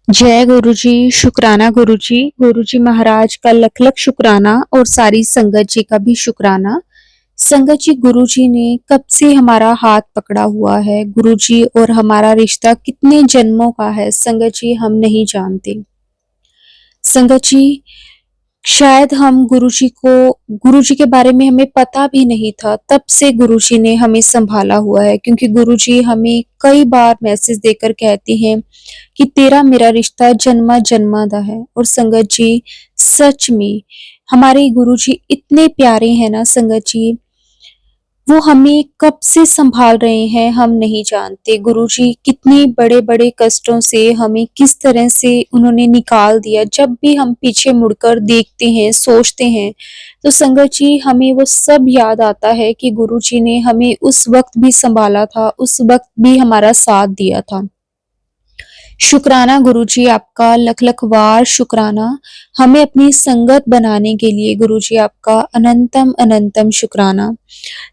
जय गुरु जी। शुक्राना गुरु जी। गुरु जी महाराज का लख लख शुक्राना और सारी संगत जी का भी शुक्राना। संगत जी, गुरु जी ने कब से हमारा हाथ पकड़ा हुआ है। गुरु जी और हमारा रिश्ता कितने जन्मों का है संगत जी, हम नहीं जानते। संगत जी, शायद हम गुरुजी के बारे में हमें पता भी नहीं था, तब से गुरुजी ने हमें संभाला हुआ है, क्योंकि गुरुजी हमें कई बार मैसेज देकर कहते हैं कि तेरा मेरा रिश्ता जन्मा जन्मादा है। और संगत जी, सच में हमारे गुरुजी इतने प्यारे हैं ना संगत जी, वो हमें कब से संभाल रहे हैं हम नहीं जानते। गुरुजी कितने बड़े-बड़े कष्टों से हमें किस तरह से उन्होंने निकाल दिया। जब भी हम पीछे मुड़कर देखते हैं, सोचते हैं, तो संगत जी हमें वो सब याद आता है कि गुरुजी ने हमें उस वक़्त भी संभाला था, उस वक़्त भी हमारा साथ दिया था। शुक्राना गुरुजी, आपका लख लख वार शुक्राना। हमें अपनी संगत बनाने के लिए गुरुजी आपका अनंतम अनंतम शुक्राना।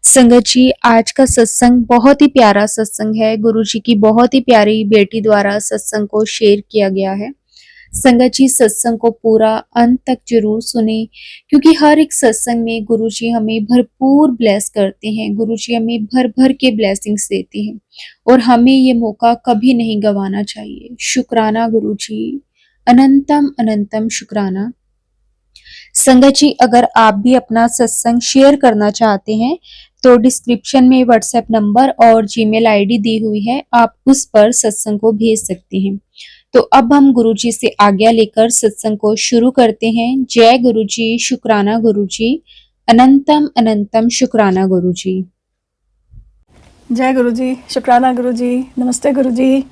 संगत जी, आज का सत्संग बहुत ही प्यारा सत्संग है। गुरुजी की बहुत ही प्यारी बेटी द्वारा सत्संग को शेयर किया गया है। संगत जी, सत्संग को पूरा अंत तक जरूर सुने, क्योंकि हर एक सत्संग में गुरुजी हमें भरपूर ब्लेस करते हैं। गुरुजी हमें भर भर के ब्लेसिंग्स देते हैं और हमें ये मौका कभी नहीं गंवाना चाहिए। शुक्राना गुरुजी, अनंतम अनंतम शुक्राना। संगत जी, अगर आप भी अपना सत्संग शेयर करना चाहते हैं तो डिस्क्रिप्शन में व्हाट्सएप नंबर और जीमेल आईडी दी हुई है, आप उस पर सत्संग को भेज सकते हैं। तो अब हम गुरुजी से आज्ञा लेकर सत्संग को शुरू करते हैं। जय गुरुजी, शुक्राना गुरुजी, अनंतम अनंतम शुक्राना गुरुजी। जय गुरुजी, शुक्राना गुरुजी, नमस्ते गुरुजी।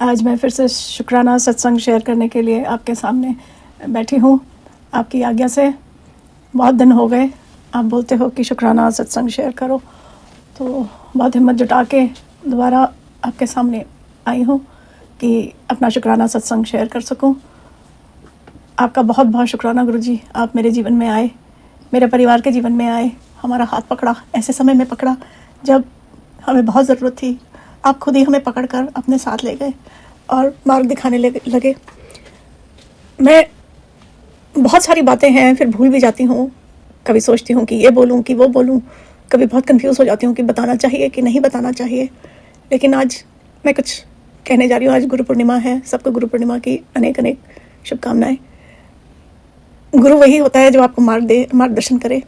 आज मैं फिर से शुक्राना सत्संग शेयर करने के लिए आपके सामने बैठी हूँ। आपकी आज्ञा से बहुत दिन हो गए, आप बोलते हो कि शुक्राना सत्संग शेयर करो, तो बहुत हिम्मत जुटा के दोबारा आपके सामने आई हूँ कि अपना शुक्राना सत्संग शेयर कर सकूँ। आपका बहुत बहुत शुक्राना गुरुजी, आप मेरे जीवन में आए, मेरे परिवार के जीवन में आए, हमारा हाथ पकड़ा, ऐसे समय में पकड़ा जब हमें बहुत ज़रूरत थी। आप खुद ही हमें पकड़कर अपने साथ ले गए और मार्ग दिखाने लगे। मैं बहुत सारी बातें हैं, फिर भूल भी जाती हूँ। कभी सोचती हूँ कि ये बोलूँ कि वो बोलूँ, कभी बहुत कंफ्यूज हो जाती हूँ कि बताना चाहिए कि नहीं बताना चाहिए। लेकिन आज मैं कुछ कहने जा रही हूँ। आज गुरु पूर्णिमा है, सबको गुरु पूर्णिमा की अनेक अनेक शुभकामनाएं। गुरु वही होता है जो आपको मार्गदर्शन करे,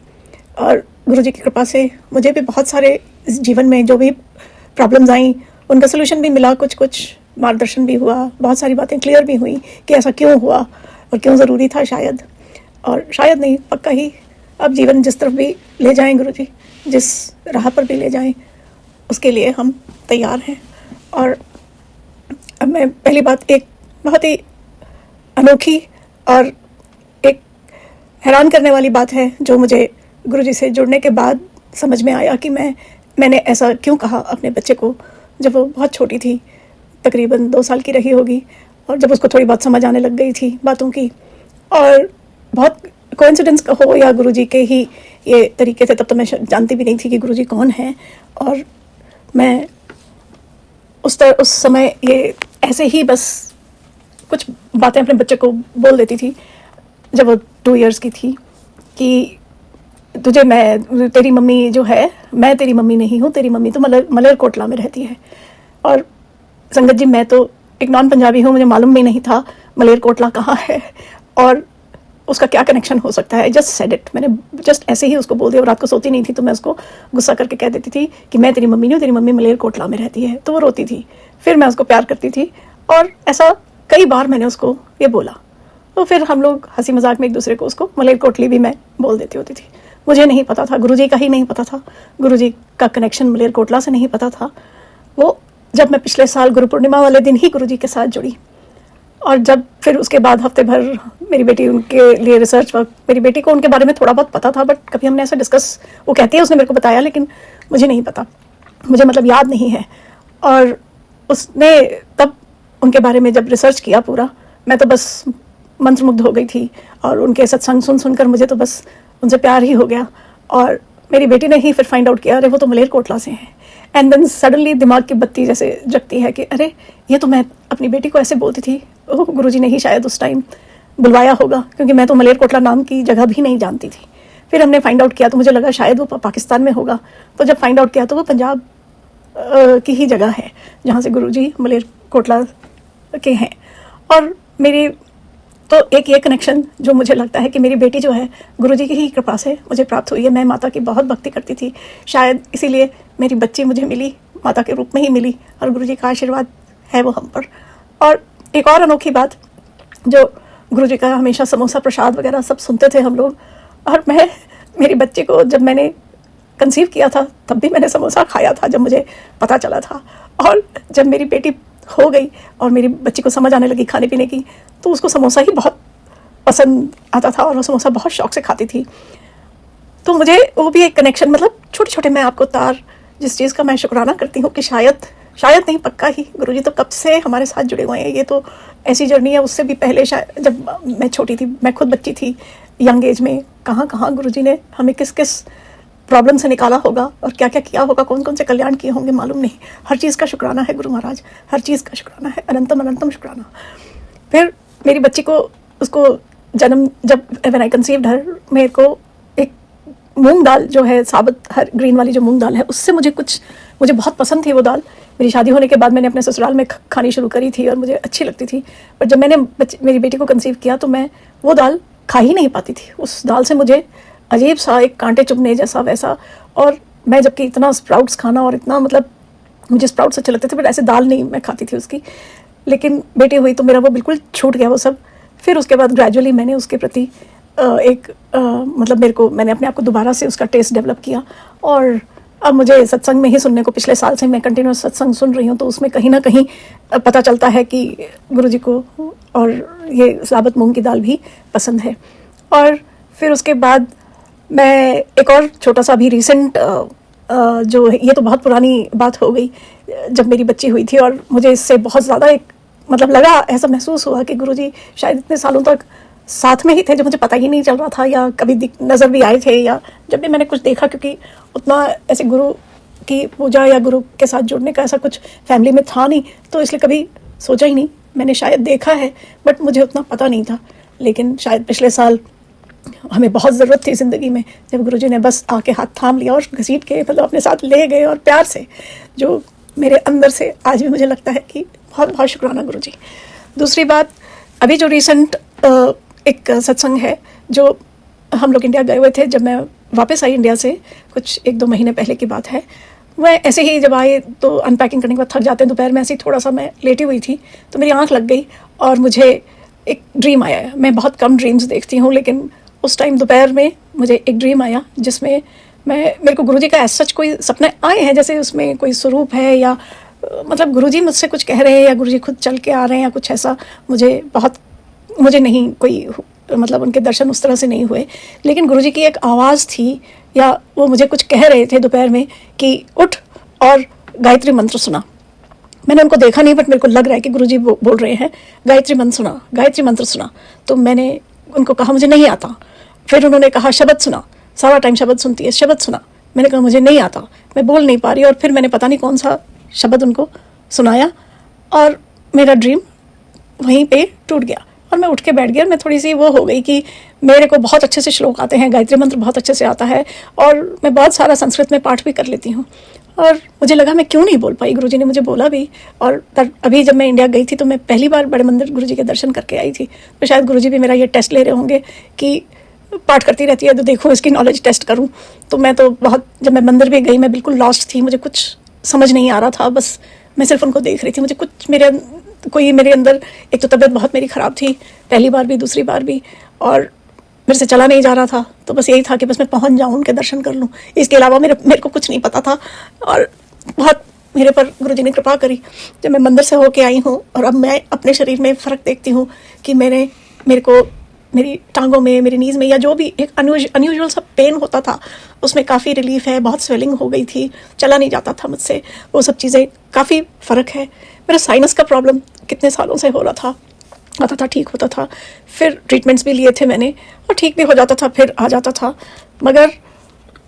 और गुरु जी की कृपा से मुझे भी बहुत सारे जीवन में जो भी प्रॉब्लम्स आई उनका सलूशन भी मिला, कुछ मार्गदर्शन भी हुआ, बहुत सारी बातें क्लियर भी हुई कि ऐसा क्यों हुआ और क्यों ज़रूरी था। शायद नहीं, पक्का ही अब जीवन जिस तरफ भी ले जाएं गुरु जी, जिस राह पर भी ले जाएं, उसके लिए हम तैयार हैं। और अब मैं पहली बात, एक बहुत ही अनोखी और एक हैरान करने वाली बात है जो मुझे गुरुजी से जुड़ने के बाद समझ में आया कि मैंने ऐसा क्यों कहा अपने बच्चे को जब वो बहुत छोटी थी, तकरीबन 2 साल की रही होगी, और जब उसको थोड़ी बहुत समझ आने लग गई थी बातों की, और बहुत कोइंसिडेंस हो या गुरुजी के ही ये तरीके थे, तब तो मैं जानती भी नहीं थी कि गुरुजी कौन है। और मैं उस समय ये ऐसे ही बस कुछ बातें अपने बच्चे को बोल देती थी जब वो 2 इयर्स की थी कि तेरी मम्मी जो है, मैं तेरी मम्मी नहीं हूँ, तेरी मम्मी तो मलेरकोटला में रहती है। और संगत जी, मैं तो एक नॉन पंजाबी हूँ, मुझे मालूम भी नहीं था मलेरकोटला कहाँ है और उसका क्या कनेक्शन हो सकता है। जस्ट सेड इट, मैंने जस्ट ऐसे ही उसको बोल दिया। और रात को सोती नहीं थी तो मैं उसको गुस्सा करके कह देती थी कि मैं तेरी मम्मी नहीं हूँ, तेरी मम्मी मलेरकोटला में रहती है। तो वो रोती थी, फिर मैं उसको प्यार करती थी, और ऐसा कई बार मैंने उसको ये बोला। तो फिर हम लोग हंसी मजाक में एक दूसरे को उसको मलेरकोटली भी मैं बोल देती होती थी। मुझे नहीं पता था, गुरुजी का ही नहीं पता था, गुरुजी का कनेक्शन मलेरकोटला से नहीं पता था। वो जब मैं पिछले साल गुरु पूर्णिमा वाले दिन ही गुरुजी के साथ जुड़ी, और जब फिर उसके बाद हफ्ते भर मेरी बेटी उनके लिए रिसर्च वर्क, मेरी बेटी को उनके बारे में थोड़ा बहुत पता था, बट कभी हमने ऐसा डिस्कस, वो कहती है उसने मेरे को बताया, लेकिन मुझे नहीं पता, मुझे मतलब याद नहीं है। और उसने तब उनके बारे में जब रिसर्च किया पूरा, मैं तो बस मंत्रमुग्ध हो गई थी, और उनके सत्संग सुनकर मुझे तो बस उनसे प्यार ही हो गया। और मेरी बेटी ने ही फिर फाइंड आउट किया, अरे वो तो मलेरकोटला से हैं। एंड देन सडनली दिमाग की बत्ती जैसे जगती है कि अरे ये तो मैं अपनी बेटी को ऐसे बोलती थी, ओह गुरुजी ने ही शायद उस टाइम बुलवाया होगा, क्योंकि मैं तो मलेरकोटला नाम की जगह भी नहीं जानती थी। फिर हमने फाइंड आउट किया तो मुझे लगा शायद वो पाकिस्तान में होगा, तो जब फाइंड आउट किया तो वो पंजाब की ही जगह है जहाँ से गुरुजी मलेरकोटला के हैं। और मेरी तो एक ये कनेक्शन जो मुझे लगता है कि मेरी बेटी जो है गुरुजी की ही कृपा से मुझे प्राप्त हुई है। मैं माता की बहुत भक्ति करती थी, शायद इसीलिए मेरी बच्ची मुझे मिली, माता के रूप में ही मिली, और गुरुजी का आशीर्वाद है वो हम पर। और एक और अनोखी बात, जो गुरुजी का हमेशा समोसा प्रसाद वगैरह सब सुनते थे हम लोग, और मैं मेरी बच्ची को जब मैंने कंसीव किया था तब भी मैंने समोसा खाया था जब मुझे पता चला था। और जब मेरी बेटी हो गई और मेरी बच्ची को समझ आने लगी खाने पीने की, तो उसको समोसा ही बहुत पसंद आता था और वो समोसा बहुत शौक से खाती थी। तो मुझे वो भी एक कनेक्शन, मतलब छोटे छोटे मैं आपको तार, जिस चीज़ का मैं शुक्राना करती हूँ कि शायद नहीं पक्का ही गुरुजी तो कब से हमारे साथ जुड़े हुए हैं। ये तो ऐसी जर्नी है, उससे भी पहले शायद जब मैं छोटी थी, मैं खुद बच्ची थी यंग एज में, कहाँ गुरुजी ने हमें किस किस प्रॉब्लम से निकाला होगा और क्या क्या किया होगा, कौन कौन से कल्याण किए होंगे मालूम नहीं। हर चीज़ का शुक्राना है गुरु महाराज, हर चीज़ का शुक्राना है, अनंतम अनंतम शुक्राना। फिर मेरी बच्ची को, उसको जन्म जब व्हेन आई कंसीव्ड हर, मेरे को एक मूंग दाल जो है साबुत हर ग्रीन वाली जो मूंग दाल है, उससे मुझे बहुत पसंद थी वो दाल। मेरी शादी होने के बाद मैंने अपने ससुराल में खानी शुरू करी थी और मुझे अच्छी लगती थी, पर जब मैंने मेरी बेटी को कंसीव किया तो मैं वो दाल खा ही नहीं पाती थी। उस दाल से मुझे अजीब सा एक कांटे चुभने जैसा वैसा, और मैं जबकि इतना स्प्राउट्स खाना और इतना, मतलब मुझे स्प्राउट्स अच्छे लगते थे, बट ऐसे दाल नहीं मैं खाती थी उसकी। लेकिन बेटी हुई तो मेरा वो बिल्कुल छूट गया वो सब। फिर उसके बाद ग्रेजुअली मैंने उसके प्रति मतलब मैंने अपने आप को दोबारा से उसका टेस्ट डेवलप किया, और अब मुझे सत्संग में ही सुनने को, पिछले साल से मैं कंटिन्यूस सत्संग सुन रही हूँ, तो उसमें कहीं ना कहीं पता चलता है कि गुरुजी को और ये साबुत मूंग की दाल भी पसंद है। और फिर उसके बाद मैं एक और छोटा सा अभी रिसेंट, जो ये तो बहुत पुरानी बात हो गई, जब मेरी बच्ची हुई थी और मुझे इससे बहुत ज़्यादा एक मतलब लगा, ऐसा महसूस हुआ कि गुरुजी शायद इतने सालों तक साथ में ही थे, जो मुझे पता ही नहीं चल रहा था, या कभी नज़र भी आए थे, या जब भी मैंने कुछ देखा, क्योंकि उतना ऐसे गुरु की पूजा या गुरु के साथ जुड़ने का ऐसा कुछ फैमिली में था नहीं, तो इसलिए कभी सोचा ही नहीं। मैंने शायद देखा है बट मुझे उतना पता नहीं था। लेकिन शायद पिछले साल हमें बहुत ज़रूरत थी ज़िंदगी में, जब गुरुजी ने बस आके हाथ थाम लिया और घसीट के मतलब अपने साथ ले गए, और प्यार से, जो मेरे अंदर से आज भी मुझे लगता है कि बहुत बहुत शुक्राना गुरुजी। दूसरी बात, अभी जो रिसेंट एक सत्संग है जो हम लोग इंडिया गए हुए थे, जब मैं वापस आई इंडिया से कुछ 1-2 महीने पहले की बात है। मैं ऐसे ही जब आए तो अनपैकिंग करने के बाद थक जाते हैं, दोपहर में ऐसे ही थोड़ा सा मैं लेटी हुई थी तो मेरी आंख लग गई और मुझे एक ड्रीम आया। मैं बहुत कम ड्रीम्स देखती हूँ, लेकिन उस टाइम दोपहर में मुझे एक ड्रीम आया जिसमें मेरे को गुरुजी का ऐसा सच कोई सपने आए हैं, जैसे उसमें कोई स्वरूप है, या मतलब गुरुजी मुझसे कुछ कह रहे हैं, या गुरुजी खुद चल के आ रहे हैं, या कुछ ऐसा। मुझे नहीं कोई, मतलब उनके दर्शन उस तरह से नहीं हुए, लेकिन गुरुजी की एक आवाज़ थी, या वो मुझे कुछ कह रहे थे दोपहर में कि उठ और गायत्री मंत्र सुना। मैंने उनको देखा नहीं, बट मेरे को लग रहा है कि गुरुजी बोल रहे हैं गायत्री मंत्र सुना, गायत्री मंत्र सुना। तो मैंने उनको कहा मुझे नहीं आता। फिर उन्होंने कहा शब्द सुना, सारा टाइम शब्द सुनती है, शब्द सुना। मैंने कहा मुझे नहीं आता, मैं बोल नहीं पा रही। और फिर मैंने पता नहीं कौन सा शब्द उनको सुनाया और मेरा ड्रीम वहीं पे टूट गया और मैं उठ के बैठ गया। मैं थोड़ी सी वो हो गई कि मेरे को बहुत अच्छे से श्लोक आते हैं, गायत्री मंत्र बहुत अच्छे से आता है और मैं बहुत सारा संस्कृत में पाठ भी कर लेती हूँ। और मुझे लगा मैं क्यों नहीं बोल पाई, गुरुजी ने मुझे बोला भी। और अभी जब मैं इंडिया गई थी तो मैं पहली बार बड़े मंदिर गुरुजी के दर्शन करके आई थी, तो शायद गुरुजी भी मेरा ये टेस्ट ले रहे होंगे कि पाठ करती रहती है तो देखो इसकी नॉलेज टेस्ट करूँ। तो मैं तो बहुत, जब मैं मंदिर भी गई मैं बिल्कुल लॉस्ट थी, मुझे कुछ समझ नहीं आ रहा था, बस मैं सिर्फ उनको देख रही थी। मुझे कुछ मेरे अंदर, एक तो तबीयत बहुत मेरी ख़राब थी, पहली बार भी दूसरी बार भी, और मेरे से चला नहीं जा रहा था। तो बस यही था कि बस मैं पहुंच जाऊं, उनके दर्शन कर लूं। इसके अलावा मेरे को कुछ नहीं पता था। और बहुत मेरे पर गुरुजी ने कृपा करी जब मैं मंदिर से होके आई हूँ और अब मैं अपने शरीर में फ़र्क देखती हूँ कि मेरे को मेरी टांगों में, मेरी नीज़ में, या जो भी एक अनयूजुअल सा पेन होता था उसमें काफ़ी रिलीफ है। बहुत स्वेलिंग हो गई थी, चला नहीं जाता था मुझसे, वो सब चीज़ें काफ़ी फ़र्क है। मेरा साइनस का प्रॉब्लम कितने सालों से हो रहा था, आता था, ठीक होता था, फिर ट्रीटमेंट्स भी लिए थे मैंने और ठीक भी हो जाता था, फिर आ जाता था। मगर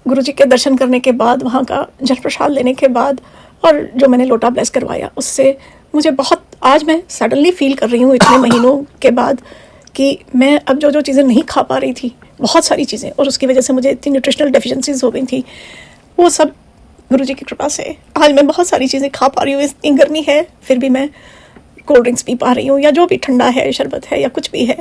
गुरुजी के दर्शन करने के बाद, वहाँ का जल प्रसाद लेने के बाद और जो मैंने लोटा ब्लेस करवाया, उससे मुझे बहुत, आज मैं सडनली फील कर रही हूँ इतने महीनों के बाद कि मैं अब जो जो चीज़ें नहीं खा पा रही थी, बहुत सारी चीज़ें, और उसकी वजह से मुझे इतनी न्यूट्रिशनल डेफिशिएंसीज हो गई थी, वो सब गुरुजी की कृपा से आज मैं बहुत सारी चीज़ें खा पा रही हूँ। इतनी गर्मी है फिर भी मैं कोल्ड ड्रिंक्स पी पा रही हूँ, या जो भी ठंडा है, शरबत है या कुछ भी है।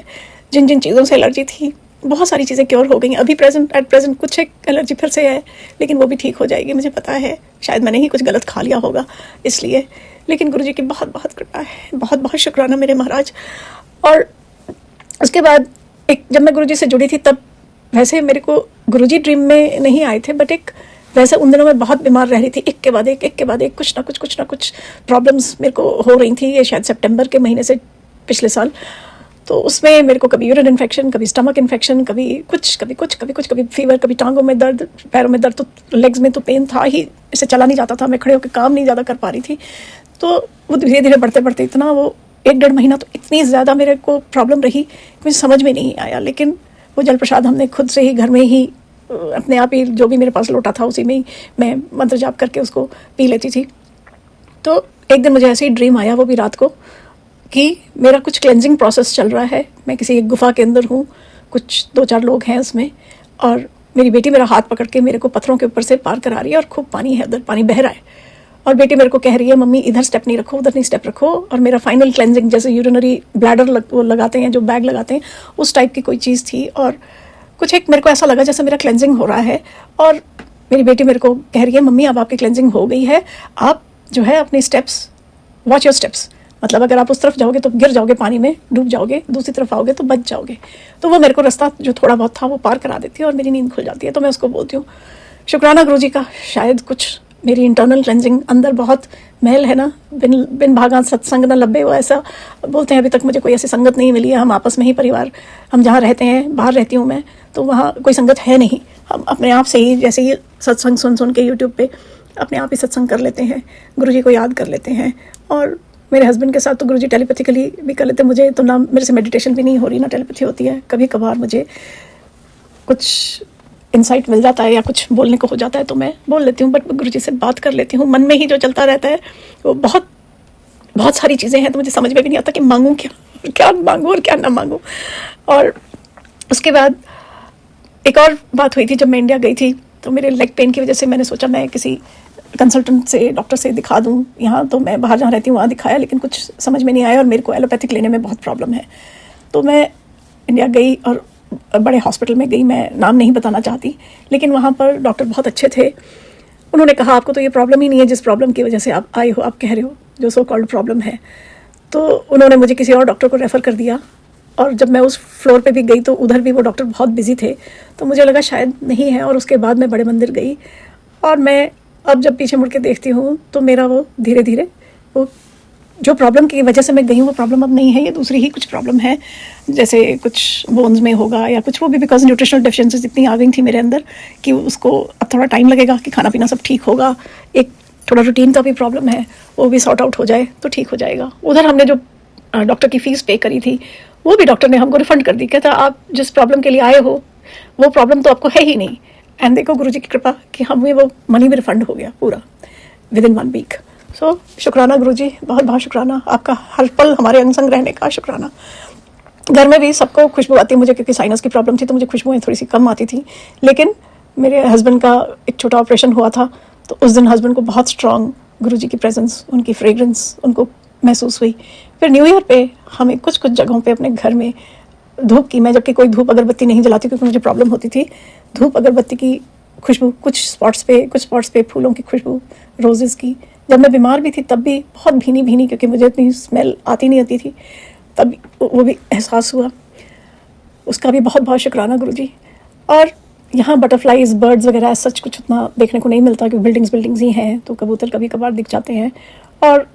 जिन जिन चीज़ों से एलर्जी थी बहुत सारी चीज़ें क्योर हो गई हैं। अभी एट प्रेजेंट कुछ एक एलर्जी फिर से है, लेकिन वो भी ठीक हो जाएगी, मुझे पता है। शायद मैंने ही कुछ गलत खा लिया होगा इसलिए, लेकिन गुरुजी की बहुत बहुत कृपा है। बहुत बहुत शुक्राना मेरे महाराज। और उसके बाद जब मैं गुरुजी से जुड़ी थी, तब वैसे मेरे को गुरुजी ड्रीम में नहीं आए थे, बट वैसे उन दिनों मैं बहुत बीमार रह रही थी, एक के बाद एक कुछ ना कुछ प्रॉब्लम्स मेरे को हो रही थी। ये शायद सितंबर के महीने से पिछले साल। तो उसमें मेरे को कभी यूरिन इन्फेक्शन, कभी स्टमक इन्फेक्शन, कभी फीवर, कभी टांगों में दर्द, पैरों में दर्द, तो लेग्स में तो पेन था ही, इसे चला नहीं जाता था, मैं खड़े होकर काम नहीं ज़्यादा कर पा रही थी। तो वो धीरे धीरे बढ़ते इतना, वो 1-1.5 महीना तो इतनी ज़्यादा मेरे को प्रॉब्लम रही, मुझे समझ में नहीं आया। लेकिन वो जल प्रसाद हमने खुद से ही घर में ही अपने आप ही, जो भी मेरे पास लोटा था उसी में ही मैं मंत्र जाप करके उसको पी लेती थी। तो एक दिन मुझे ऐसे ही ड्रीम आया, वो भी रात को, कि मेरा कुछ क्लेंजिंग प्रोसेस चल रहा है। मैं किसी एक गुफा के अंदर हूँ, कुछ 2-4 लोग हैं उसमें, और मेरी बेटी मेरा हाथ पकड़ के मेरे को पत्थरों के ऊपर से पार करा रही है, और खूब पानी है, उधर पानी बह रहा है, और बेटी मेरे को कह रही है, मम्मी इधर स्टेप नहीं रखो, उधर नहीं स्टेप रखो। और मेरा फाइनल क्लेंजिंग, जैसे यूरिनरी ब्लैडर वो लगाते हैं, जो बैग लगाते हैं, उस टाइप की कोई चीज़ थी। और कुछ एक मेरे को ऐसा लगा जैसे मेरा क्लेंजिंग हो रहा है, और मेरी बेटी मेरे को कह रही है, मम्मी अब आपकी क्लेंजिंग हो गई है, आप जो है अपने स्टेप्स, वॉच योर स्टेप्स, मतलब अगर आप उस तरफ जाओगे तो गिर जाओगे, पानी में डूब जाओगे, दूसरी तरफ आओगे तो बच जाओगे। तो वो मेरे को रास्ता जो थोड़ा बहुत था वो पार करा देती है, और मेरी नींद खुल जाती है। तो मैं उसको बोलती हूँ, शुक्राना गुरुजी का, शायद कुछ मेरी इंटरनल क्लेंजिंग, अंदर बहुत मैल है ना, बिन भागा सत्संग न लब्बे, वो ऐसा बोलते हैं। अभी तक मुझे कोई ऐसी संगत नहीं मिली है, हम आपस में ही परिवार, हम जहाँ रहते हैं, बाहर रहती हूँ मैं, तो वहाँ कोई संगत है नहीं। हम अपने आप से ही, जैसे ही सत्संग सुन के यूट्यूब पे अपने आप ही सत्संग कर लेते हैं, गुरुजी को याद कर लेते हैं। और मेरे हस्बैंड के साथ तो गुरुजी टेलीपैथिकली भी कर लेते हैं। मुझे तो ना मेरे से मेडिटेशन भी नहीं हो रही, ना टेलीपैथी होती है। कभी कभार मुझे कुछ इंसाइट मिल जाता है या कुछ बोलने को हो जाता है तो मैं बोल लेती हूँ, बट गुरुजी से बात कर लेती हूँ। मन में ही जो चलता रहता है वो बहुत सारी चीज़ें हैं, तो मुझे समझ में भी नहीं आता कि मांगूँ क्या मांगूँ और क्या ना मांगूँ। और उसके बाद एक और बात हुई थी, जब मैं इंडिया गई थी, तो मेरे लेग पेन की वजह से मैंने सोचा मैं किसी कंसल्टेंट से, डॉक्टर से दिखा दूँ। यहाँ तो मैं बाहर जहाँ रहती हूँ वहाँ दिखाया, लेकिन कुछ समझ में नहीं आया, और मेरे को एलोपैथिक लेने में बहुत प्रॉब्लम है। तो मैं इंडिया गई और बड़े हॉस्पिटल में गई, मैं नाम नहीं बताना चाहती, लेकिन वहाँ पर डॉक्टर बहुत अच्छे थे। उन्होंने कहा, आपको तो ये प्रॉब्लम ही नहीं है जिस प्रॉब्लम की वजह से आप आए हो, आप कह रहे हो जो सो कॉल्ड प्रॉब्लम है। तो उन्होंने मुझे किसी और डॉक्टर को रेफ़र कर दिया, और जब मैं उस फ्लोर पे भी गई तो उधर भी वो डॉक्टर बहुत बिजी थे, तो मुझे लगा शायद नहीं है। और उसके बाद मैं बड़े मंदिर गई, और मैं अब जब पीछे मुड़ के देखती हूँ तो मेरा वो धीरे धीरे वो जो प्रॉब्लम की वजह से मैं गई हूँ वो प्रॉब्लम अब नहीं है, ये दूसरी ही कुछ प्रॉब्लम है, जैसे कुछ बोन्स में होगा या कुछ। वो भी बिकॉज न्यूट्रिशनल डेफिशिएंसीज इतनी आ गई थी मेरे अंदर कि उसको अब थोड़ा टाइम लगेगा कि खाना पीना सब ठीक होगा। एक थोड़ा रूटीन का भी प्रॉब्लम है, वो भी सॉर्ट आउट हो जाए तो ठीक हो जाएगा। उधर हमने जो डॉक्टर की फ़ीस पे करी थी, वो भी डॉक्टर ने हमको रिफ़ंड कर दी। कहता, आप जिस प्रॉब्लम के लिए आए हो वो प्रॉब्लम तो आपको है ही नहीं। एंड देखो गुरुजी की कृपा कि हमें वो मनी भी रिफ़ंड हो गया पूरा विदिन 1 वीक। सो शुक्राना गुरुजी, बहुत बहुत शुक्राना आपका, हर पल हमारे अंग संग रहने का शुक्राना। घर में भी सबको खुशबू आती है, मुझे क्योंकि साइनस की प्रॉब्लम थी तो मुझे खुशबुएँ थोड़ी सी कम आती थी। लेकिन मेरे हस्बैंड का एक छोटा ऑपरेशन हुआ था, तो उस दिन हस्बैंड को बहुत स्ट्रॉन्ग गुरुजी की प्रेजेंस, उनकी फ्रेग्रेंस उनको महसूस हुई। फिर न्यू ईयर पे हमें कुछ जगहों पे अपने घर में धूप की, मैं जबकि कोई धूप अगरबत्ती नहीं जलाती क्योंकि मुझे प्रॉब्लम होती थी, धूप अगरबत्ती की खुशबू, कुछ स्पॉट्स पे फूलों की खुशबू, रोजेज़ की। जब मैं बीमार भी थी तब भी बहुत भीनी क्योंकि मुझे इतनी स्मेल आती थी, तब वो भी एहसास हुआ। उसका भी बहुत बहुत शुक्राना गुरुजी। और यहाँ बटरफ्लाइज, बर्ड्स वगैरह सच कुछ उतना देखने को नहीं मिलता क्योंकि बिल्डिंग्स ही हैं, तो कबूतर कभी कभार दिख जाते हैं। और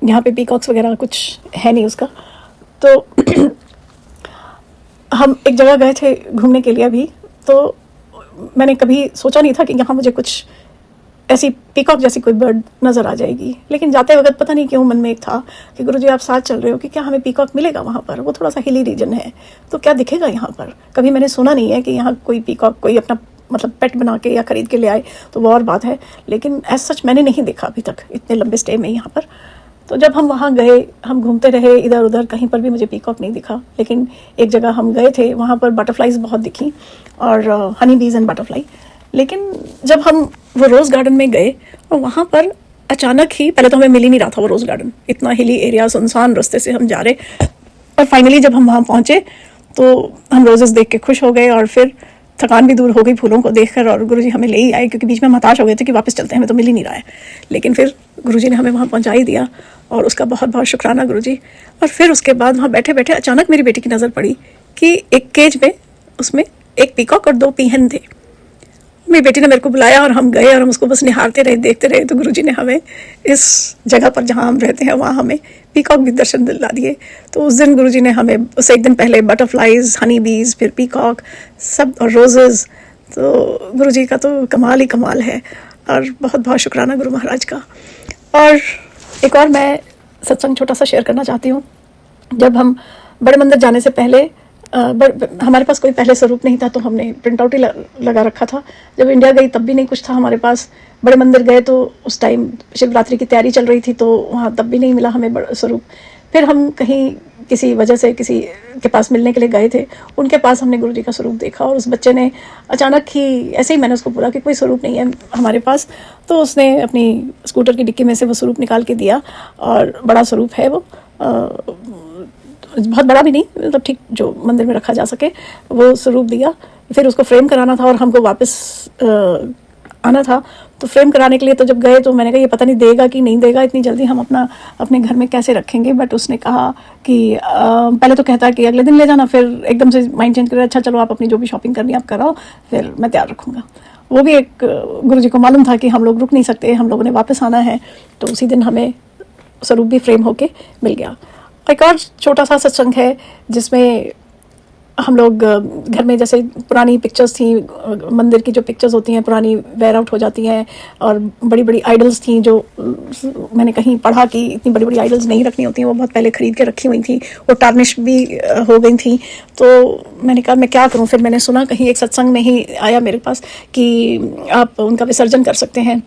यहाँ पे पीकॉक्स वगैरह कुछ है नहीं उसका। तो हम एक जगह गए थे घूमने के लिए अभी, तो मैंने कभी सोचा नहीं था कि यहाँ मुझे कुछ ऐसी पीकॉक जैसी कोई बर्ड नज़र आ जाएगी। लेकिन जाते वक्त पता नहीं क्यों मन में एक था कि गुरुजी आप साथ चल रहे हो कि क्या हमें पीकॉक मिलेगा वहाँ पर, वो थोड़ा सा हिली रीजन है तो क्या दिखेगा यहाँ पर। कभी मैंने सुना नहीं है कि यहाँ कोई पीकॉक कोई अपना मतलब पेट बना के या ख़रीद के ले आए, तो वो और बात है, लेकिन एज सच मैंने नहीं देखा अभी तक इतने लंबे स्टे में यहाँ पर। तो जब हम वहाँ गए, हम घूमते रहे इधर उधर, कहीं पर भी मुझे पीकॉक नहीं दिखा। लेकिन एक जगह हम गए थे, वहाँ पर बटरफ्लाइज बहुत दिखी और हनी बीज एंड बटरफ्लाई। लेकिन जब हम वो रोज़ गार्डन में गए और वहाँ पर अचानक ही, पहले तो हमें मिल ही नहीं रहा था वो रोज़ गार्डन, इतना हिली एरिया, सुनसान रास्ते से हम जा रहे, और फाइनली जब हम वहाँ पहुँचे तो हम रोजेस देख के खुश हो गए और फिर थकान भी दूर हो गई फूलों को देखकर, और गुरुजी हमें ले ही आए, क्योंकि बीच में हम हताश हो गए थे कि वापस चलते हैं, हमें तो मिल ही नहीं रहा है। लेकिन फिर गुरुजी ने हमें वहाँ पहुँचा ही दिया और उसका बहुत बहुत शुक्राना गुरुजी। और फिर उसके बाद वहाँ बैठे बैठे अचानक मेरी बेटी की नज़र पड़ी कि एक केज में, उसमें एक पीकॉक और 2 पीहन थे। मेरी बेटी ने मेरे को बुलाया और हम गए और हम उसको बस निहारते रहे, देखते रहे। तो गुरुजी ने हमें इस जगह पर जहाँ हम रहते हैं वहाँ हमें पीकॉक भी दर्शन दिला दिए। तो उस दिन गुरुजी ने हमें, उससे एक दिन पहले बटरफ्लाइज, हनी बीज, फिर पीकॉक सब और रोजेज़। तो गुरुजी का तो कमाल ही कमाल है और बहुत बहुत शुक्राना गुरु महाराज का। और एक और मैं सत्संग छोटा सा शेयर करना चाहती हूँ। जब हम बड़े मंदिर जाने से पहले हमारे पास कोई पहले स्वरूप नहीं था, तो हमने प्रिंट आउट ही लगा रखा था। जब इंडिया गई तब भी नहीं कुछ था हमारे पास। बड़े मंदिर गए तो उस टाइम शिवरात्रि की तैयारी चल रही थी, तो वहाँ तब भी नहीं मिला हमें बड़ा स्वरूप। फिर हम कहीं किसी वजह से किसी के पास मिलने के लिए गए थे, उनके पास हमने गुरुजी का स्वरूप देखा और उस बच्चे ने अचानक ही, ऐसे ही मैंने उसको बोला कि कोई स्वरूप नहीं है हमारे पास, तो उसने अपनी स्कूटर की डिक्की में से वो स्वरूप निकाल के दिया और बड़ा स्वरूप है वो, बहुत बड़ा भी नहीं, मतलब ठीक जो मंदिर में रखा जा सके वो स्वरूप दिया। फिर उसको फ्रेम कराना था और हमको वापस आना था, तो फ्रेम कराने के लिए तो जब गए तो मैंने कहा ये पता नहीं देगा कि नहीं देगा, इतनी जल्दी हम अपने घर में कैसे रखेंगे। बट उसने कहा कि पहले तो कहता कि अगले दिन ले जाना, फिर एकदम से माइंड चेंज कर, अच्छा चलो आप अपनी जो भी शॉपिंग करनी आप कराओ, फिर मैं तैयार रखूँगा। वो भी एक गुरुजी को मालूम था कि हम लोग रुक नहीं सकते, हम लोगों ने वापस आना है, तो उसी दिन हमें स्वरूप भी फ्रेम होके मिल गया। एक और छोटा सा सत्संग है जिसमें हम लोग घर में, जैसे पुरानी पिक्चर्स थी, मंदिर की जो पिक्चर्स होती हैं पुरानी वेयर आउट हो जाती हैं, और बड़ी बड़ी आइडल्स थी जो मैंने कहीं पढ़ा कि इतनी बड़ी बड़ी आइडल्स नहीं रखनी होती हैं, वो बहुत पहले ख़रीद के रखी हुई थी, वो टार्निश भी हो गई थी। तो मैंने कहा मैं क्या करूं, फिर मैंने सुना कहीं एक सत्संग में ही आया मेरे पास कि आप उनका विसर्जन कर सकते हैं।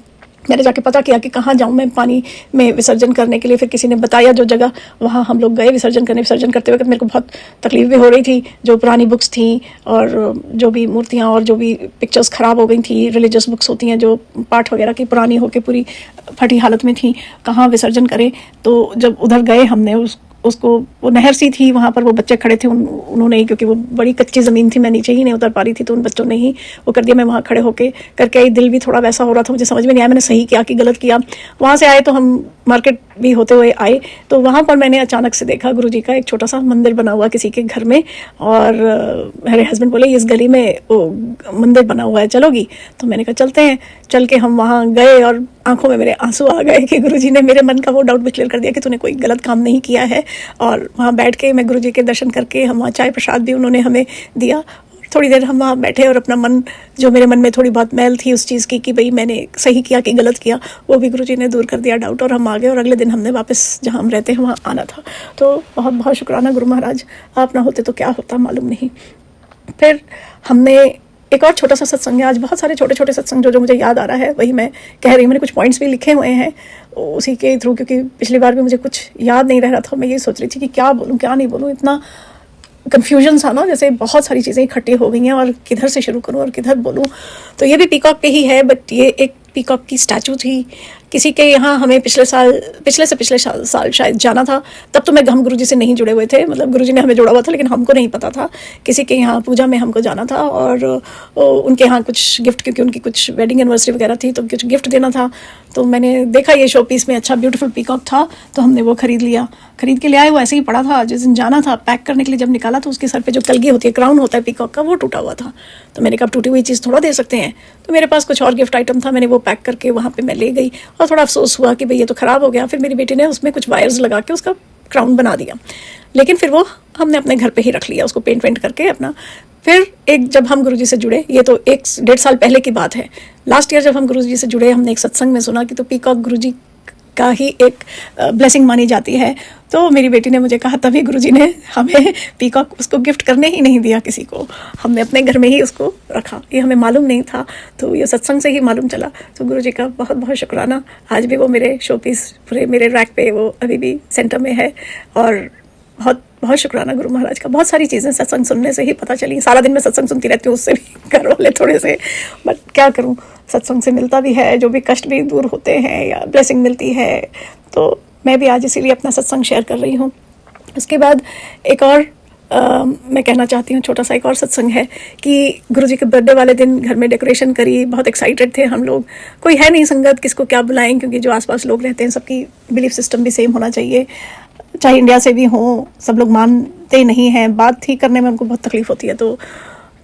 मैंने जाके पता किया कि कहाँ जाऊँ मैं पानी में विसर्जन करने के लिए। फिर किसी ने बताया जो जगह, वहाँ हम लोग गए विसर्जन करने। विसर्जन करते वक्त मेरे को बहुत तकलीफ भी हो रही थी, जो पुरानी बुक्स थी और जो भी मूर्तियाँ और जो भी पिक्चर्स ख़राब हो गई थी, रिलीजियस बुक्स होती हैं जो पाठ वगैरह की पुरानी होकर पूरी फटी हालत में थी, कहाँ विसर्जन करें। तो जब उधर गए हमने उसको, वो नहर सी थी, वहाँ पर वो बच्चे खड़े थे, उन्होंने ही, क्योंकि वो बड़ी कच्ची ज़मीन थी, मैं नीचे ही नहीं उतर पा रही थी, तो उन बच्चों ने ही वो कर दिया। मैं वहाँ खड़े होके करके आई, दिल भी थोड़ा वैसा हो रहा था, मुझे समझ में नहीं आया मैंने सही किया कि गलत किया। वहाँ से आए तो हम मार्केट भी होते हुए आए, तो वहाँ पर मैंने अचानक से देखा गुरुजी का एक छोटा सा मंदिर बना हुआ किसी के घर में, और मेरे हस्बैंड बोले इस गली में वो मंदिर बना हुआ है, चलोगी? तो मैंने कहा चलते हैं। चल के हम वहाँ गए और आंखों में मेरे आंसू आ गए कि गुरुजी ने मेरे मन का वो डाउट भी क्लियर कर दिया कि तूने कोई गलत काम नहीं किया है। और वहाँ बैठ के मैं गुरुजी के दर्शन करके, हम वहाँ चाय प्रसाद भी उन्होंने हमें दिया। थोड़ी देर हम वहाँ बैठे और अपना मन, जो मेरे मन में थोड़ी बहुत मैल थी उस चीज़ की कि भाई मैंने सही किया कि गलत किया, वो भी गुरुजी ने दूर कर दिया डाउट, और हम आ गए। और अगले दिन हमने वापस जहाँ हम रहते हैं वहाँ आना था। तो बहुत बहुत शुक्राना गुरु महाराज, आप ना होते तो क्या होता मालूम नहीं। फिर हमने एक और छोटा सा सत्संग है, आज बहुत सारे छोटे छोटे सत्संग जो मुझे याद आ रहा है वही मैं कह रही हूँ। मैंने कुछ पॉइंट्स भी लिखे हुए हैं उसी के थ्रू, क्योंकि पिछली बार भी मुझे कुछ याद नहीं रह रहा था। मैं ये सोच रही थी कि क्या बोलूँ क्या नहीं बोलूँ, इतना कन्फ्यूजन था ना, जैसे बहुत सारी चीज़ें इकट्ठी हो गई हैं और किधर से शुरू करूँ और किधर बोलूँ। तो ये भी पीकॉक पे ही है, बट ये एक पीकॉक की स्टैचू थी किसी के यहाँ। हमें पिछले से पिछले साल शायद जाना था, तब तो हम गुरुजी से नहीं जुड़े हुए थे, मतलब गुरुजी ने हमें जोड़ा हुआ था लेकिन हमको नहीं पता था। किसी के यहाँ पूजा में हमको जाना था और उनके यहाँ कुछ गिफ्ट, क्योंकि उनकी कुछ वेडिंग एनिवर्सरी वगैरह थी तो कुछ गिफ्ट देना था। तो मैंने देखा ये शो पीस में अच्छा ब्यूटीफुल पीकॉक था, तो हमने वो खरीद लिया। खरीद के ले आए, वो ऐसे ही पड़ा था। जिस दिन जाना था पैक करने के लिए, जब निकाला तो उसके सर पे जो कलगी होती है, क्राउन होता है पीकॉक का, वो टूटा हुआ था। तो मैंने कहा टूटी हुई चीज़ थोड़ा दे सकते हैं। तो मेरे पास कुछ और गिफ्ट आइटम था, मैंने वो पैक करके वहाँ पे मैं ले गई और थोड़ा अफसोस हुआ कि भाई ये तो ख़राब हो गया। फिर मेरी बेटी ने उसमें कुछ वायर्स लगा के उसका क्राउन बना दिया, लेकिन फिर वो हमने अपने घर पे ही रख लिया, उसको पेंट वेंट करके अपना। फिर एक जब हम गुरुजी से जुड़े, ये तो 1-1.5 साल पहले की बात है, लास्ट ईयर जब हम गुरुजी से जुड़े, हमने एक सत्संग में सुना कि तो पीकॉक गुरुजी का ही एक ब्लेसिंग मानी जाती है। तो मेरी बेटी ने मुझे कहा, तभी गुरुजी ने हमें पीकॉक उसको गिफ्ट करने ही नहीं दिया किसी को, हमने अपने घर में ही उसको रखा, ये हमें मालूम नहीं था, तो ये सत्संग से ही मालूम चला। तो गुरुजी का बहुत बहुत शुक्राना। आज भी वो मेरे शो पीस पूरे मेरे रैक पे वो अभी भी सेंटर में है, और बहुत बहुत शुक्राना गुरु महाराज का। बहुत सारी चीज़ें सत्संग सुनने से ही पता चली। सारा दिन मैं सत्संग सुनती रहती हूँ, उससे भी घर वाले थोड़े से, बट क्या करूँ, सत्संग से मिलता भी है, जो भी कष्ट भी दूर होते हैं या ब्लेसिंग मिलती है। तो मैं भी आज इसीलिए अपना सत्संग शेयर कर रही हूँ। उसके बाद एक और मैं कहना चाहती हूँ, छोटा सा एक और सत्संग है कि गुरुजी के बर्थडे वाले दिन घर में डेकोरेशन करी, बहुत एक्साइटेड थे हम लोग। कोई है नहीं संगत, किसको क्या बुलाएं, क्योंकि जो आसपास लोग रहते हैं सबकी बिलीफ सिस्टम भी सेम होना चाहिए, चाहे इंडिया से भी हों, सब लोग मानते ही नहीं हैं, बात ही करने में हमको बहुत तकलीफ होती है। तो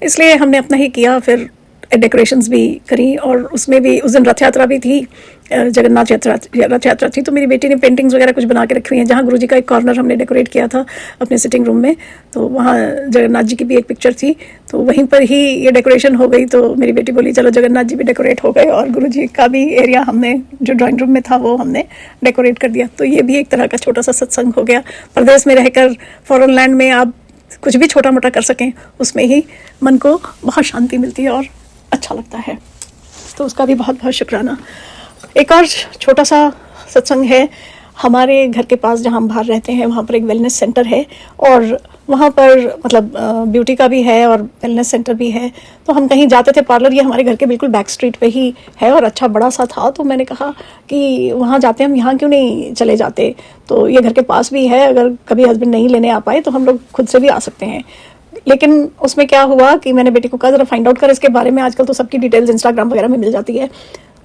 इसलिए हमने अपना ही किया, फिर डेकोरेशंस भी करी, और उसमें भी उस दिन रथ यात्रा भी थी, जगन्नाथ रथ यात्रा थी। तो मेरी बेटी ने पेंटिंग्स वगैरह कुछ बना के रखी हुई हैं। जहाँ गुरुजी का एक कॉर्नर हमने डेकोरेट किया था अपने सिटिंग रूम में, तो वहाँ जगन्नाथ जी की भी एक पिक्चर थी, तो वहीं पर ही ये डेकोरेशन हो गई। तो मेरी बेटी बोली चलो जगन्नाथ जी भी डेकोरेट हो गए, और गुरुजी का भी एरिया हमने जो ड्राइंग रूम में था वो हमने डेकोरेट कर दिया। तो ये भी एक तरह का छोटा सा सत्संग हो गया। प्रदेश में रहकर फॉरेन लैंड में आप कुछ भी छोटा मोटा कर सकें, उसमें ही मन को बहुत शांति मिलती है और अच्छा लगता है। तो उसका भी बहुत बहुत शुक्राना। एक और छोटा सा सत्संग है, हमारे घर के पास जहाँ हम बाहर रहते हैं वहाँ पर एक वेलनेस सेंटर है, और वहाँ पर मतलब ब्यूटी का भी है और वेलनेस सेंटर भी है। तो हम कहीं जाते थे पार्लर, ये हमारे घर के बिल्कुल बैक स्ट्रीट पे ही है और अच्छा बड़ा सा था। तो मैंने कहा कि वहाँ जाते हम, यहाँ क्यों नहीं चले जाते, तो ये घर के पास भी है, अगर कभी हस्बैंड नहीं लेने आ पाए तो हम लोग खुद से भी आ सकते हैं। लेकिन उसमें क्या हुआ कि मैंने बेटी को कहा ज़रा फाइंड आउट कर इसके बारे में, आजकल तो सबकी डिटेल्स इंस्टाग्राम वगैरह में मिल जाती है।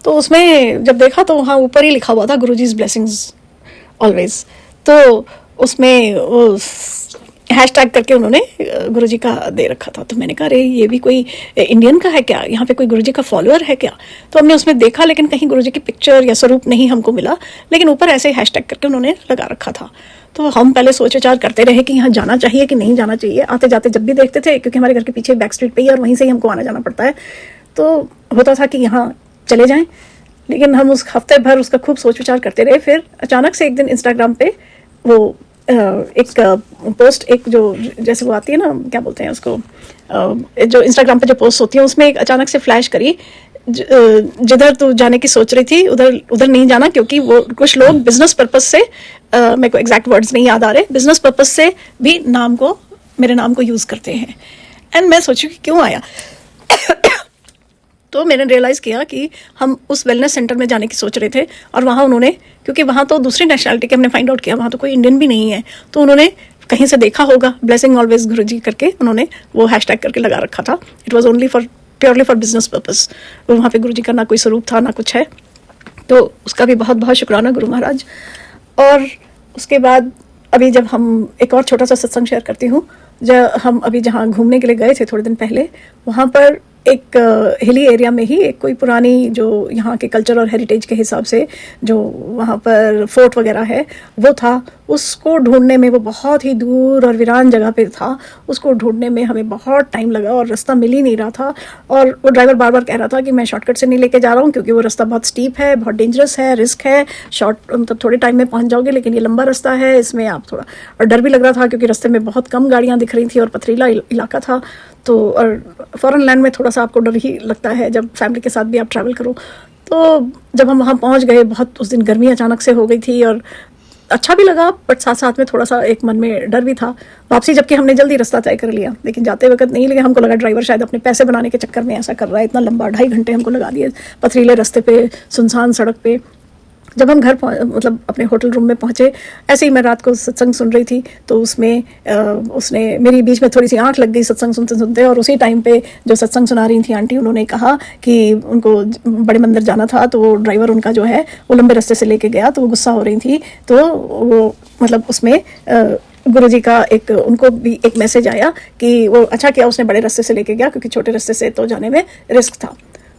तो उसमें जब देखा तो वहाँ ऊपर ही लिखा हुआ था गुरुजीज़ ब्लेसिंग्स ऑलवेज। तो उसमें वो हैशटैग करके उन्होंने गुरुजी का दे रखा था। तो मैंने कहा अरे ये भी कोई इंडियन का है क्या, यहाँ पे कोई गुरुजी का फॉलोअर है क्या। तो हमने उसमें देखा, लेकिन कहीं गुरुजी की पिक्चर या स्वरूप नहीं हमको मिला, लेकिन ऊपर ऐसे हैशटैग करके उन्होंने लगा रखा था। तो हम पहले सोच विचार करते रहे कि यहाँ जाना चाहिए कि नहीं जाना चाहिए। आते जाते जब भी देखते थे, क्योंकि हमारे घर के पीछे बैक स्ट्रीट पे ही और वहीं से ही हमको आना जाना पड़ता है, तो होता था कि यहाँ चले जाएं। लेकिन हम उस हफ्ते भर उसका खूब सोच विचार करते रहे। फिर अचानक से एक दिन इंस्टाग्राम पे वो एक पोस्ट, एक जो जैसे वो आती है ना, क्या बोलते हैं उसको, जो इंस्टाग्राम पे जो पोस्ट होती है, उसमें एक अचानक से फ्लैश करी, जिधर तू जाने की सोच रही थी उधर नहीं जाना, क्योंकि वो कुछ लोग बिजनेस पर्पज से, मेरे को एग्जैक्ट वर्ड्स नहीं याद आ रहे, बिजनेस पर्पज से भी मेरे नाम को यूज़ करते हैं। एंड मैं सोची कि क्यों आया। तो मैंने रियलाइज़ किया कि हम उस वेलनेस सेंटर में जाने की सोच रहे थे, और वहाँ उन्होंने, क्योंकि वहाँ तो दूसरी नेशनलिटी के हमने फाइंड आउट किया, वहाँ तो कोई इंडियन भी नहीं है, तो उन्होंने कहीं से देखा होगा ब्लेसिंग ऑलवेज गुरुजी करके, उन्होंने वो हैशटैग करके लगा रखा था। It was only purely for business purpose. वहाँ पे गुरुजी का ना कोई स्वरूप था ना कुछ है। तो उसका भी बहुत बहुत शुक्राना गुरु महाराज। और उसके बाद अभी जब हम एक और छोटा सा सत्संग शेयर करती हूँ, जब हम अभी जहाँ घूमने के लिए गए थे थोड़े दिन पहले, वहाँ पर एक हिली एरिया में ही एक कोई पुरानी, जो यहाँ के कल्चर और हेरिटेज के हिसाब से जो वहाँ पर फोर्ट वगैरह है वो था। उसको ढूंढने में, वो बहुत ही दूर और वीरान जगह पे था, उसको ढूंढने में हमें बहुत टाइम लगा और रास्ता मिल ही नहीं रहा था। और वो ड्राइवर बार बार कह रहा था कि मैं शॉर्टकट से नहीं लेके जा रहा हूँ, क्योंकि वो रास्ता बहुत स्टीप है, बहुत डेंजरस है, रिस्क है, मतलब थोड़े टाइम में पहुँच जाओगे, लेकिन ये लंबा रास्ता है, इसमें आप थोड़ा, और डर भी लग रहा था क्योंकि रास्ते में बहुत कम गाड़ियाँ दिख रही थी और पथरीला इलाका था। तो और फॉरेन लैंड में थोड़ा सा आपको डर ही लगता है जब फैमिली के साथ भी आप ट्रैवल करो। तो जब हम वहाँ पहुँच गए, बहुत उस दिन गर्मी अचानक से हो गई थी और अच्छा भी लगा, बट साथ साथ में थोड़ा सा एक मन में डर भी था। वापसी जबकि हमने जल्दी रास्ता तय कर लिया, लेकिन जाते वक्त नहीं लगे। हमको लगा ड्राइवर शायद अपने पैसे बनाने के चक्कर में ऐसा कर रहा है, इतना लंबा 2.5 घंटे हमको लगा दिए पथरीले रास्ते पे, सुनसान सड़क पे। जब हम घर मतलब अपने होटल रूम में पहुँचे, ऐसे ही मैं रात को सत्संग सुन रही थी, तो उसमें उसने मेरी बीच में थोड़ी सी आंख लग गई सत्संग सुनते सुनते। और उसी टाइम पे जो सत्संग सुना रही थी आंटी, उन्होंने कहा कि उनको बड़े मंदिर जाना था, तो वो ड्राइवर उनका जो है वो लंबे रास्ते से लेके गया, तो वो गुस्सा हो रही थी। तो वो मतलब उसमें गुरुजी का एक, उनको भी एक मैसेज आया कि वो अच्छा किया उसने बड़े रास्ते से लेके गया, क्योंकि छोटे रास्ते से तो जाने में रिस्क था।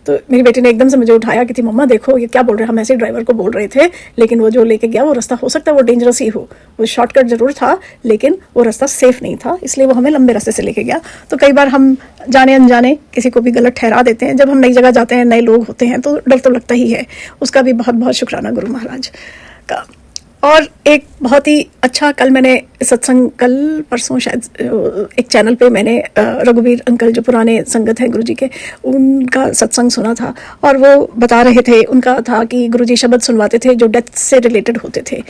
तो मेरी बेटी ने एकदम से मुझे उठाया कि थी मम्मा देखो ये क्या बोल रहे हैं, हम ऐसे ड्राइवर को बोल रहे थे, लेकिन वो जो लेके गया वो रास्ता हो सकता है वो डेंजरस ही हो, वो शॉर्टकट जरूर था लेकिन वो रास्ता सेफ नहीं था, इसलिए वो हमें लंबे रास्ते से लेके गया। तो कई बार हम जाने अनजाने किसी को भी गलत ठहरा देते हैं। जब हम नई जगह जाते हैं, नए लोग होते हैं, तो डर तो लगता ही है। उसका भी बहुत बहुत शुक्राना गुरु महाराज। का। और एक बहुत ही अच्छा, कल मैंने सत्संग, कल परसों शायद एक चैनल पे मैंने रघुवीर अंकल जो पुराने संगत हैं गुरुजी के, उनका सत्संग सुना था और वो बता रहे थे, उनका था कि गुरुजी शब्द सुनवाते थे जो डेथ से रिलेटेड होते थे।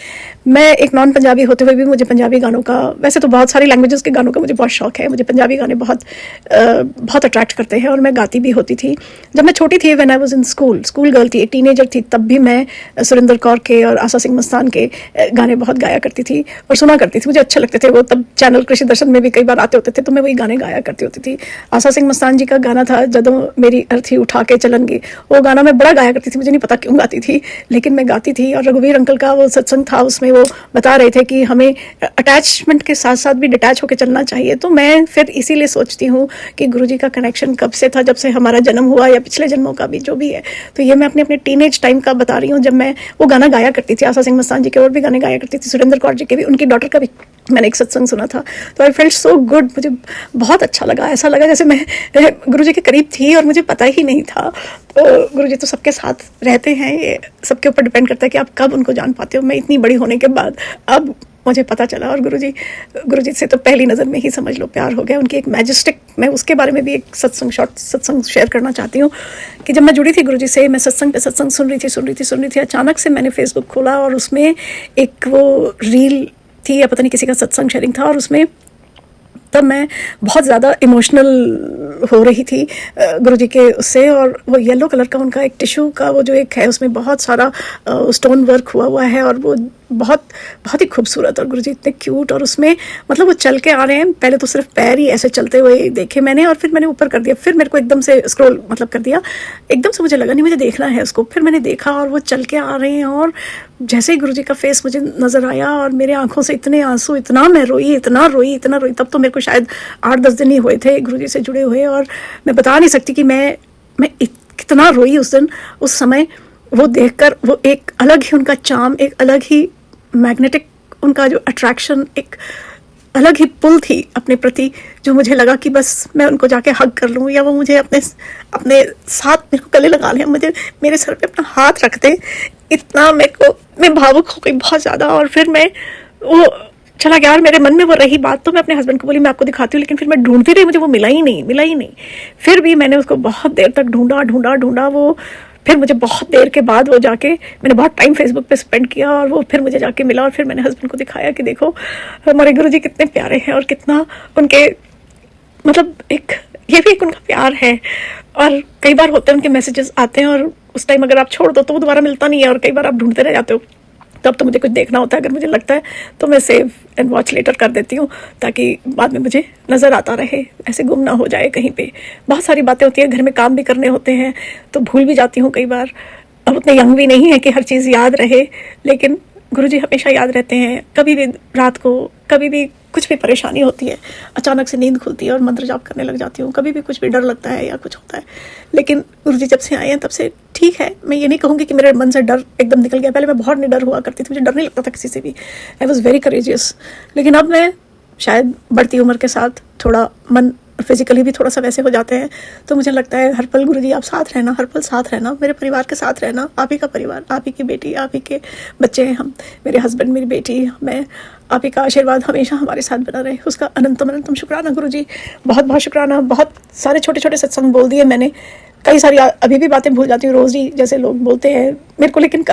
मैं एक नॉन पंजाबी होते हुए भी मुझे पंजाबी गानों का, वैसे तो बहुत सारी लैंग्वेजेस के गानों का मुझे बहुत शौक है, मुझे पंजाबी गाने बहुत अट्रैक्ट करते हैं और मैं गाती भी होती थी। जब मैं छोटी थी, when I was in school girl थी, एक टीनेजर थी, तब भी मैं सुरिंदर कौर के और आशा सिंह मस्तान के गाने बहुत गाया करती थी और सुना करती थी, मुझे अच्छे लगते थे वो। तब चैनल कृषि दर्शन में भी कई बार आते होते थे तो मैं वही गाने गाया करती होती थी। आशा सिंह मस्तान जी का गाना था जदों मेरी अर्थी उठा के चलनगी, वो गाना मैं बड़ा गाया करती थी, मुझे नहीं पता क्यों गाती थी, लेकिन मैं गाती थी। और रघुवीर अंकल का वो सत्संग था, उसमें वो बता रहे थे कि हमें अटैचमेंट के साथ साथ भी डिटैच होकर चलना चाहिए। तो मैं फिर इसीलिए सोचती हूँ कि गुरुजी का कनेक्शन कब से था, जब से हमारा जन्म हुआ या पिछले जन्मों का भी जो भी है। तो ये मैं अपने टीनेज टाइम का बता रही हूँ, जब मैं वो गाना गाया करती थी। आशा सिंह मस्तान जी के और भी गाने गाया करती थी, सुरेंद्र कौर जी के भी, उनकी डॉटर का भी मैंने एक सत्संग सुना था। तो आई फेल्ट सो गुड, मुझे बहुत अच्छा लगा, ऐसा लगा जैसे मैं गुरुजी के करीब थी और मुझे पता ही नहीं था। तो गुरुजी तो सबके साथ रहते हैं, ये सबके ऊपर डिपेंड करता है कि आप कब उनको जान पाते हो। मैं इतनी बड़ी होने के बाद अब मुझे पता चला, और गुरुजी से तो पहली नज़र में ही समझ लो प्यार हो गया। उनकी एक मैजेस्टिक, मैं उसके बारे में भी एक शॉर्ट सत्संग शेयर करना चाहती हूँ कि जब मैं जुड़ी थी गुरुजी से, मैं सत्संग पे सत्संग सुन रही थी, अचानक से मैंने फेसबुक खोला और उसमें एक वो रील थी या पता नहीं किसी का सत्संग शेयरिंग था, और उसमें तब मैं बहुत ज़्यादा इमोशनल हो रही थी गुरुजी के उससे। और वो येलो कलर का उनका एक टिश्यू का वो जो एक है, उसमें बहुत सारा स्टोन वर्क हुआ है और वो बहुत ही खूबसूरत, और गुरुजी इतने क्यूट। और उसमें मतलब वो चल के आ रहे हैं, पहले तो सिर्फ पैर ही ऐसे चलते हुए देखे मैंने, और फिर मैंने ऊपर कर दिया, फिर मेरे को एकदम से स्क्रॉल मतलब कर दिया, एकदम से मुझे लगा नहीं मुझे देखना है उसको। फिर मैंने देखा और वो चल के आ रहे हैं, और जैसे ही गुरुजी का फेस मुझे नज़र आया और मेरे आंखों से इतने आंसू, इतना मैं रोई, इतना रोई। तब तो मेरे को शायद 8-10 दिन ही हुए थे गुरुजी से जुड़े हुए, और मैं बता नहीं सकती कि मैं कितना रोई उस दिन, उस समय वो देखकर। वो एक अलग ही उनका चार्म, एक अलग ही मैग्नेटिक उनका जो अट्रैक्शन, एक अलग ही पुल थी अपने प्रति, जो मुझे लगा कि बस मैं उनको जाके हग कर लूँ, या वो मुझे अपने साथ मेरे को गले लगा लें, मुझे मेरे सर पे अपना हाथ रख दें। इतना मैं भावुक हो गई बहुत ज़्यादा। और फिर मैं वो चला गया, और मेरे मन में वो रही बात, तो मैं अपने हस्बैंड को बोली मैं आपको दिखाती हूँ, लेकिन फिर मैं ढूंढती रही, मुझे वो मिला ही नहीं। फिर भी मैंने उसको बहुत देर तक ढूंढा वो। फिर मुझे बहुत देर के बाद वो जाके, मैंने बहुत टाइम फेसबुक पे स्पेंड किया, और वो फिर मुझे जाके मिला, और फिर मैंने हस्बैंड को दिखाया कि देखो हमारे गुरुजी कितने प्यारे हैं, और कितना उनके मतलब ये भी एक उनका प्यार है। और कई बार होते हैं उनके मैसेजेस आते हैं, और उस टाइम अगर आप छोड़ दो तो वो दोबारा मिलता नहीं है, और कई बार आप ढूंढते रह जाते हो। तब तो मुझे कुछ देखना होता है, अगर मुझे लगता है तो मैं सेव एंड वॉच लेटर कर देती हूँ, ताकि बाद में मुझे नज़र आता रहे, ऐसे गुम ना हो जाए कहीं पे। बहुत सारी बातें होती हैं, घर में काम भी करने होते हैं, तो भूल भी जाती हूँ कई बार। अब उतने यंग भी नहीं है कि हर चीज़ याद रहे, लेकिन गुरुजी हमेशा याद रहते हैं। कभी भी रात को, कभी भी कुछ भी परेशानी होती है, अचानक से नींद खुलती है और मंत्र जाप करने लग जाती हूँ। कभी भी कुछ भी डर लगता है या कुछ होता है, लेकिन गुरुजी जब से आए हैं तब से ठीक है। मैं ये नहीं कहूँगी कि मेरे मन से डर एकदम निकल गया। पहले मैं बहुत निडर हुआ करती थी, मुझे डर नहीं लगता था किसी से भी, आई वॉज वेरी करेजियस। लेकिन अब मैं शायद बढ़ती उम्र के साथ थोड़ा मन फिजिकली भी थोड़ा सा वैसे हो जाते हैं, तो मुझे लगता है हर पल गुरुजी आप साथ रहना, हर पल साथ रहना, मेरे परिवार के साथ रहना। आप ही का परिवार, आप ही की बेटी, आप ही के बच्चे हैं हम, मेरे हस्बैंड, मेरी बेटी, मैं। आप ही का आशीर्वाद हमेशा हमारे साथ बना रहे, उसका अनंतम शुक्राना गुरुजी, बहुत बहुत शुक्राना। बहुत सारे छोटे छोटे सत्संग बोल दिए मैंने, कई सारी अभी भी बातें भूल जाती हूँ रोज़ ही, जैसे लोग बोलते हैं मेरे को। लेकिन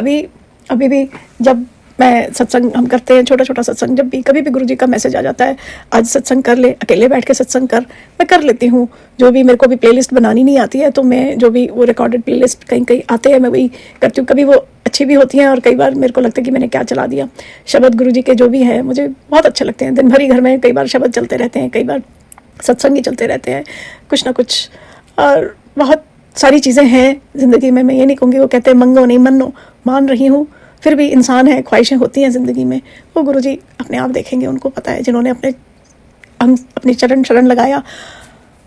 अभी भी जब मैं सत्संग हम करते हैं, छोटा छोटा सत्संग, जब भी कभी भी गुरुजी का मैसेज आ जाता है आज सत्संग कर ले, अकेले बैठ के सत्संग कर, मैं कर लेती हूँ। जो भी मेरे को भी प्लेलिस्ट बनानी नहीं आती है, तो मैं जो भी वो रिकॉर्डेड प्लेलिस्ट कहीं आते हैं मैं वही करती हूँ। कभी वो अच्छी भी होती हैं, और कई बार मेरे को लगता है कि मैंने क्या चला दिया। शब्द गुरुजी के जो भी हैं मुझे बहुत अच्छे लगते हैं। दिन भर ही घर में कई बार शब्द चलते रहते हैं, कई बार सत्संग ही चलते रहते हैं, कुछ ना कुछ। और बहुत सारी चीज़ें हैं ज़िंदगी में, मैं ये नहीं कहूँगी, वो कहते हैं मंगो नहीं मनो, मान रही हूँ, फिर भी इंसान है, ख्वाहिशें होती हैं ज़िंदगी में। वो गुरुजी अपने आप देखेंगे, उनको पता है। जिन्होंने अपनी चरण शरण लगाया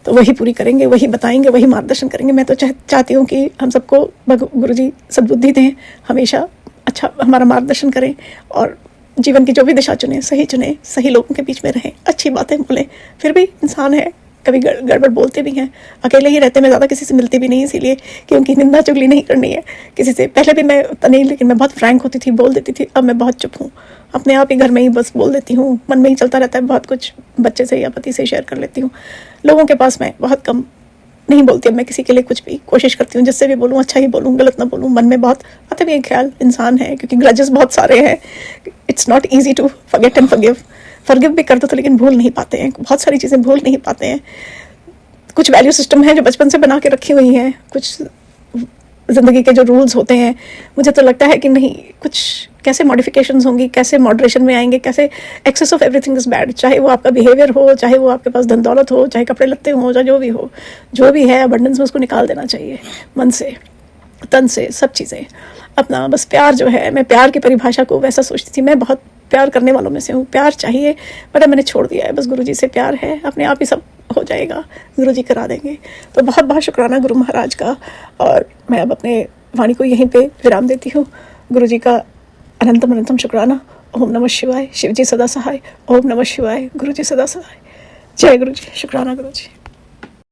तो वही पूरी करेंगे, वही बताएंगे, वही मार्गदर्शन करेंगे। मैं तो चाहती हूँ कि हम सबको गुरुजी सद्बुद्धि दें, हमेशा अच्छा हमारा मार्गदर्शन करें, और जीवन की जो भी दिशा चुने, सही लोगों के बीच में रहें, अच्छी बातें बोलें। फिर भी इंसान है, कभी गड़बड़ बोलते भी हैं। अकेले ही रहते, मैं ज़्यादा किसी से मिलती भी नहीं, इसीलिए कि उनकी निंदा चुगली नहीं करनी है किसी से। पहले भी मैं उतना नहीं, लेकिन मैं बहुत फ्रैंक होती थी, बोल देती थी। अब मैं बहुत चुप हूँ, अपने आप ही घर में ही बस बोल देती हूँ, मन में ही चलता रहता है बहुत कुछ, बच्चे से या पति से शेयर कर लेती हूँ। लोगों के पास मैं बहुत कम नहीं बोलती। अब मैं किसी के लिए कुछ भी कोशिश करती हूँ, जिससे भी बोलूँ अच्छा ही बोलूँ, गलत ना बोलूँ। मन में बहुत आते भी हैं ख्याल, इंसान है, क्योंकि ग्रजेस बहुत सारे हैं। It's not easy to forget and forgive भी कर दो तो, लेकिन भूल नहीं पाते हैं, बहुत सारी चीज़ें भूल नहीं पाते हैं। कुछ वैल्यू सिस्टम है जो बचपन से बना के रखी हुई हैं, कुछ ज़िंदगी के जो रूल्स होते हैं, मुझे तो लगता है कि नहीं, कुछ कैसे मॉडिफिकेशंस होंगी, कैसे मॉडरेशन में आएंगे, कैसे excess of everything is bad. चाहे वो आपका बिहेवियर हो, चाहे वो आपके पास धन दौलत हो, चाहे कपड़े लत्ते हो, चाहे जो भी हो, जो भी है अबंडेंस में उसको निकाल देना चाहिए, मन से, तन से, सब चीज़ें। अपना बस प्यार जो है, मैं प्यार की परिभाषा को वैसा सोचती थी। मैं बहुत प्यार करने वालों में से हूँ, प्यार चाहिए, पर मैंने छोड़ दिया है। बस गुरुजी से प्यार है, अपने आप ही सब हो जाएगा, गुरुजी करा देंगे। तो बहुत बहुत शुक्राना गुरु महाराज का। और मैं अब अपने वाणी को यहीं पे विराम देती हूँ। गुरुजी का अनंतम अनंतम शुक्राना। ओम नमः शिवाय। शिवजी सदा सहाय। ओम नमः शिवाय। गुरुजी सदा सहाय। जय गुरुजी। शुक्राना गुरुजी।